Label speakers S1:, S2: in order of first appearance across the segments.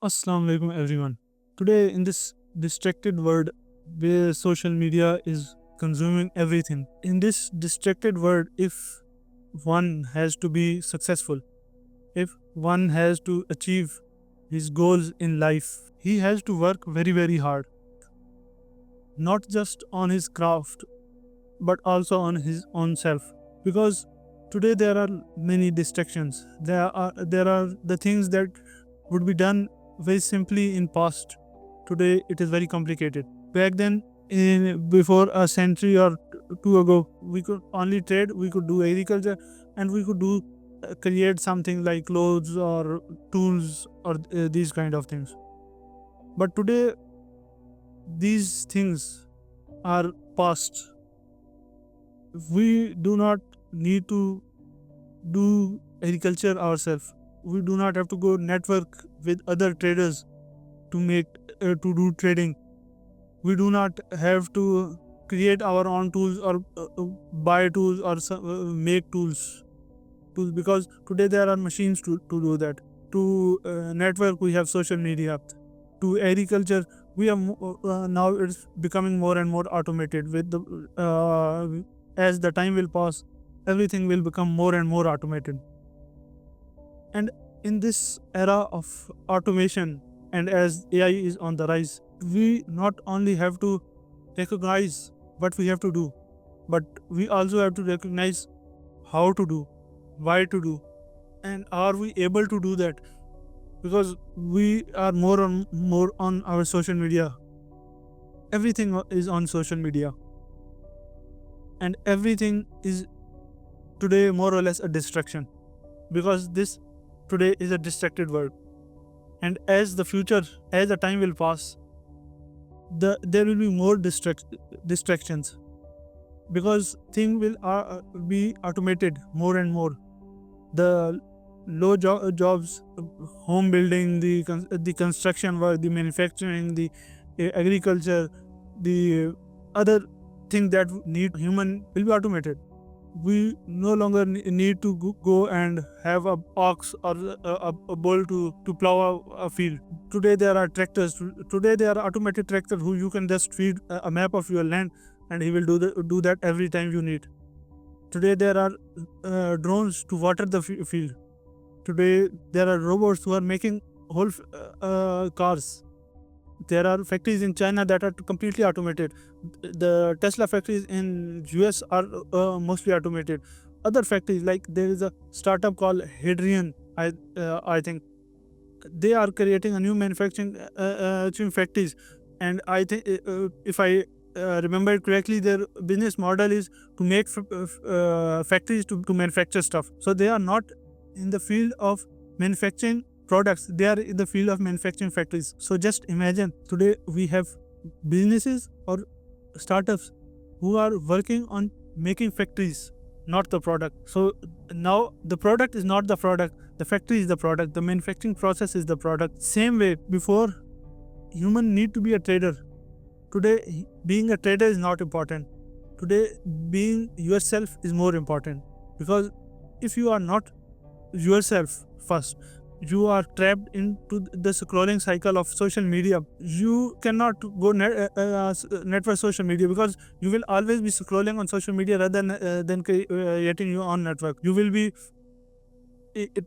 S1: Assalamu alaikum everyone. Today in this distracted world where social media is consuming everything. In this distracted world, if one has to be successful, if one has to achieve his goals in life, he has to work very hard. Not just on his craft, but also on his own self. Because today there are many distractions. There are the things that would be done very simply in past. Today it is very complicated. Back then, before a century or two ago, we could only trade, we could do agriculture, and we could do create something like clothes or tools or these kind of things. But today these things are past. We do not need to do agriculture ourselves. We do not have to go network with other traders to make to do trading. We do not have to create our own tools or buy tools or make tools because today there are machines to do that. To network we have social media. To agriculture we are now it's becoming more and more automated with the as the time will pass, everything will become more and more automated. And in this era of automation, and as AI is on the rise, we not only have to recognize what we have to do, but we also have to recognize how to do, why to do, and are we able to do that? Because we are more on our social media. Everything is on social media, and everything is today more or less a distraction, because this today is a distracted world. And as the time will pass, there will be more distractions, because thing will be automated more and more. The jobs, home building, the construction work, the manufacturing, the agriculture, the other thing that need human will be automated. We no longer need to go and have a ox or a bull to plow a field. Today there are tractors. Today there are automated tractors who you can just feed a map of your land, and he will do that every time you need. Today there are drones to water the field. Today there are robots who are making whole cars. There are factories in China that are completely automated. The Tesla factories in US are mostly automated. Other factories, like there is a startup called Hadrian, I think they are creating a new manufacturing factories. And I think if I remember it correctly, their business model is to make factories to manufacture stuff. So they are not in the field of manufacturing products, they are in the field of manufacturing factories. So just imagine, today we have businesses or startups who are working on making factories, not the product. So now the product is not the product, the factory is the product, the manufacturing process is the product. Same way, before human need to be a trader. Today being a trader is not important. Today being yourself is more important, because if you are not yourself first, you are trapped into the scrolling cycle of social media. You cannot go network social media, because you will always be scrolling on social media rather than creating your own network. You will be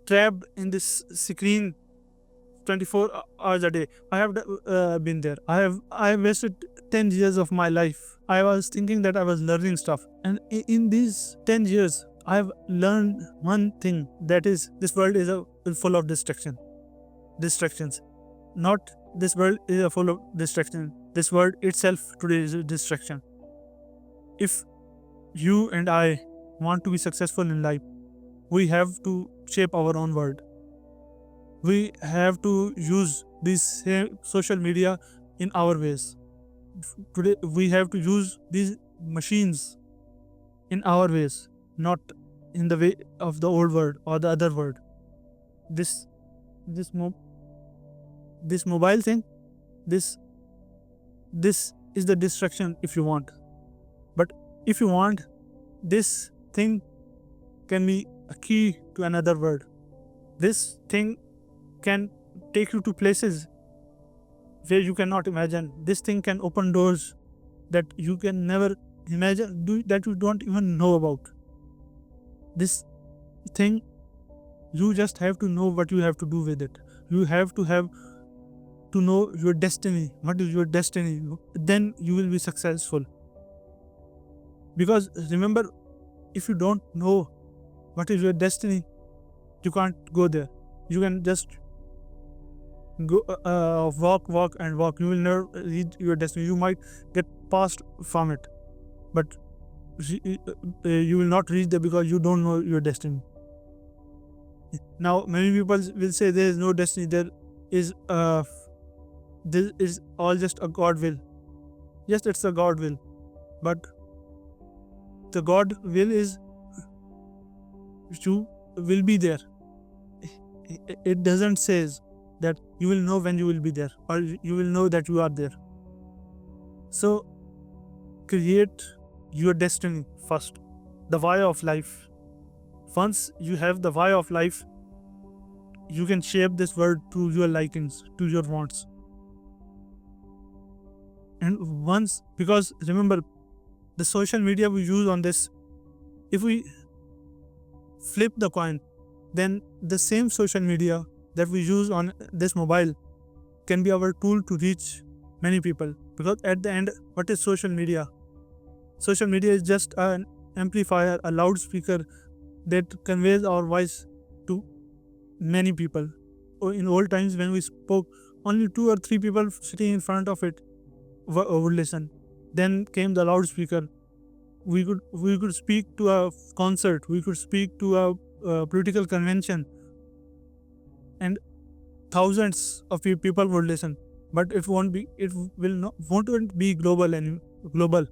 S1: trapped in this screen 24 hours a day. I have been there. I have wasted 10 years of my life. I was thinking that I was learning stuff, and in these 10 years I have learned one thing, that is this world is full of distractions. Not this world is full of distraction. This world itself today is a distraction. If you and I want to be successful in life, we have to shape our own world. We have to use this same social media in our ways. Today we have to use these machines in our ways, not in the way of the old world or the other world. This this mo- this mobile thing, this this is the distraction if you want. But if you want, this thing can be a key to another world. This thing can take you to places where you cannot imagine. This thing can open doors that you can never imagine, that you don't even know about. This thing, you just have to know what you have to do with it. You have to know your destiny. What is your destiny? Then you will be successful. Because remember, if you don't know what is your destiny, you can't go there. You can just go walk and walk. You will never reach your destiny. You might get passed from it, but you will not reach there because you don't know your destiny. Now many people will say there is no destiny. Is this is all just a God will. Yes, it's a God will, but the God will is you will be there. It doesn't says that you will know when you will be there, or you will know that you are there. So create your destiny first, the why of life. Once you have the why of life, you can shape this world to your likings, to your wants. And once, because remember, the social media we use on this, if we flip the coin, then the same social media that we use on this mobile can be our tool to reach many people. Because at the end, what is social media? Social media is just an amplifier, a loudspeaker that conveys our voice to many people. In old times, when we spoke, only 2 or 3 people sitting in front of it would listen. Then came the loudspeaker. We could speak to a concert. We could speak to a political convention, and thousands of people would listen. But it won't be global.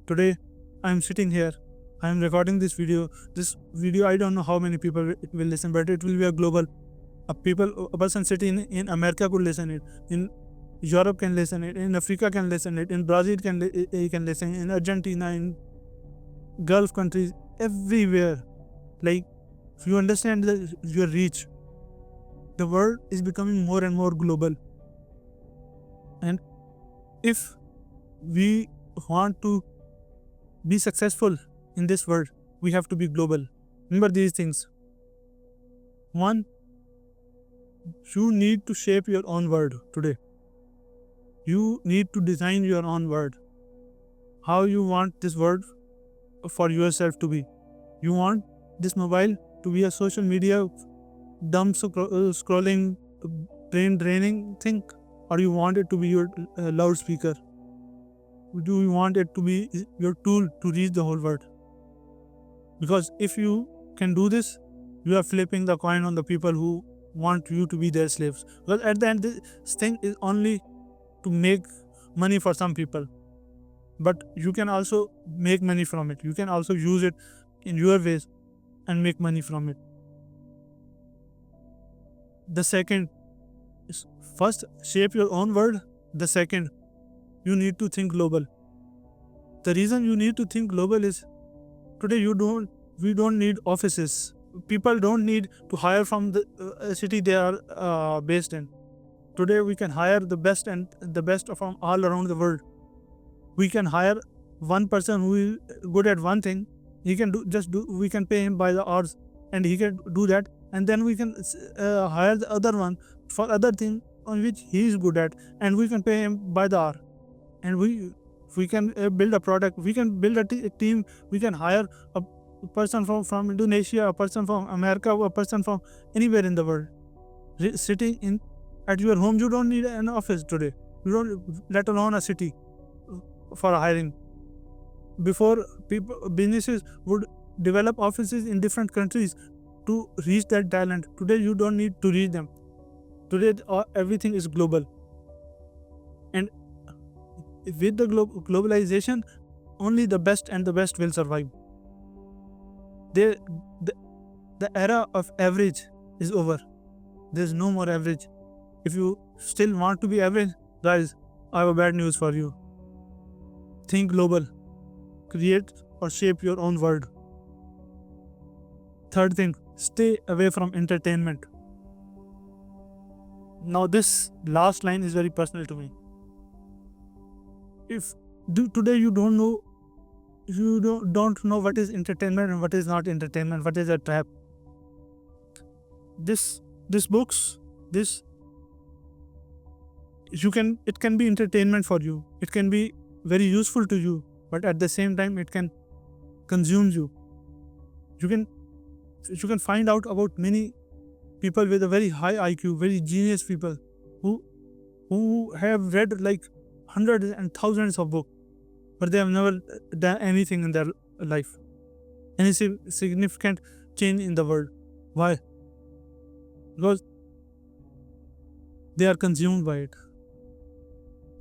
S1: Today, I am sitting here. I am recording this video. This video, I don't know how many people will listen, but it will be a global. A person sitting in America could listen it. In Europe can listen it. In Africa can listen it. In Brazil can listen. In Argentina, in Gulf countries, everywhere. Like, if you understand your reach, the world is becoming more and more global. And if we want to be successful in this world, we have to be global. Remember these things. 1, you need to shape your own world today. You need to design your own world. How you want this world for yourself to be. You want this mobile to be a social media dumb scrolling, brain draining thing, or you want it to be your loudspeaker? Do you want it to be your tool to reach the whole world? Because if you can do this, you are flipping the coin on the people who want you to be their slaves. Because at the end, this thing is only to make money for some people, but you can also make money from it. You can also use it in your ways and make money from it. The second is, first, shape your own world. The second, you need to think global. The reason you need to think global is, today we don't need offices. People don't need to hire from the city they are based in. Today we can hire the best from all around the world. We can hire one person who is good at one thing. We can pay him by the hours, and he can do that. And then we can hire the other one for other thing on which he is good at, and we can pay him by the hour. And we can build a product. We can build a team. We can hire a person from Indonesia, a person from America, a person from anywhere in the world. Sitting at your home, you don't need an office today. You don't, let alone a city for hiring. Before, businesses would develop offices in different countries to reach that talent. Today you don't need to reach them. Today everything is global, and with the globalization, only the best and the best will survive. The era of average is over. There's no more average. If you still want to be average, guys, I have a bad news for you. Think global. Create or shape your own world. Third thing, stay away from entertainment. Now this last line is very personal to me. If today you don't know, don't know what is entertainment and what is not entertainment, what is a trap. This books, this it can be entertainment for you. It can be very useful to you, but at the same time it can consume you. You can find out about many people with a very high IQ, very genius people who have read like hundreds and thousands of books, but they have never done anything in their life, any significant change in the world. Why? Because they are consumed by it.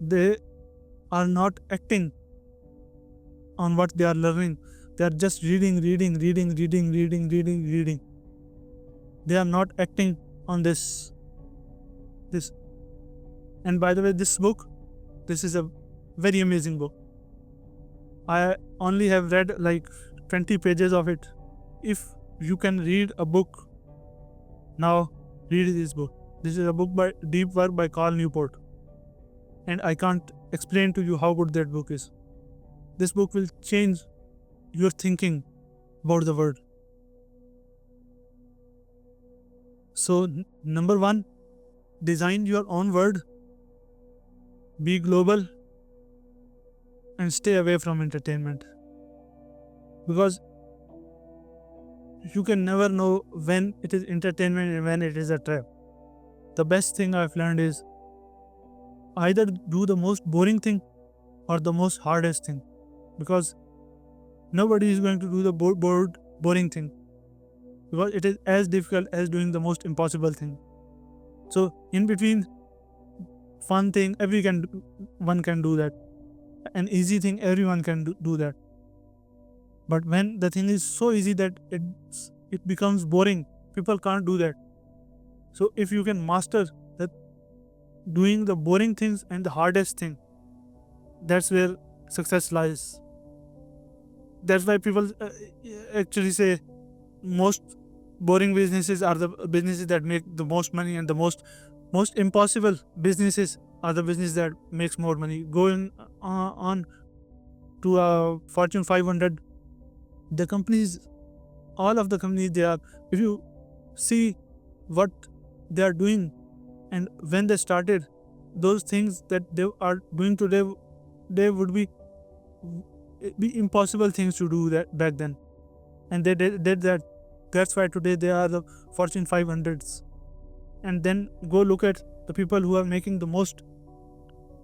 S1: They are not acting on what they are learning. They are just reading. They are not acting on this. And by the way, this book, this is a very amazing book. I only have read like 20 pages of it. If you can read a book, now read this book. This is a book by Deep Work by Cal Newport. And I can't explain to you how good that book is. This book will change your thinking about the world. So, number one, design your own world, be global, and stay away from entertainment. Because you can never know when it is entertainment and when it is a trap. The best thing I've learned is either do the most boring thing or the most hardest thing, because nobody is going to do the boring thing, because it is as difficult as doing the most impossible thing. So in between, fun thing, one can do that. An easy thing, everyone can do that. But when the thing is so easy that it becomes boring, people can't do that. So if you can master that, doing the boring things and the hardest thing, that's where success lies. That's why people actually say most boring businesses are the businesses that make the most money, and the most impossible businesses are the businesses that makes more money. Going on to a Fortune 500, the companies, all of the companies, they are, if you see what they are doing and when they started, those things that they are doing today, they would be impossible things to do that back then, and they did that. That's why today they are the Fortune 500s. And then go look at the people who are making the most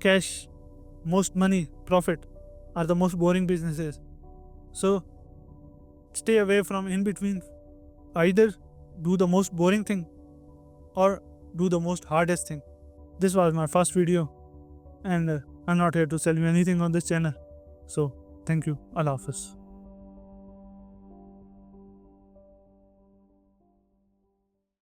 S1: cash, most money, profit, are the most boring businesses. So stay away from in between. Either do the most boring thing or do the most hardest thing. This was my first video, and I'm not here to sell you anything on this channel. So thank you. Allah Hafiz.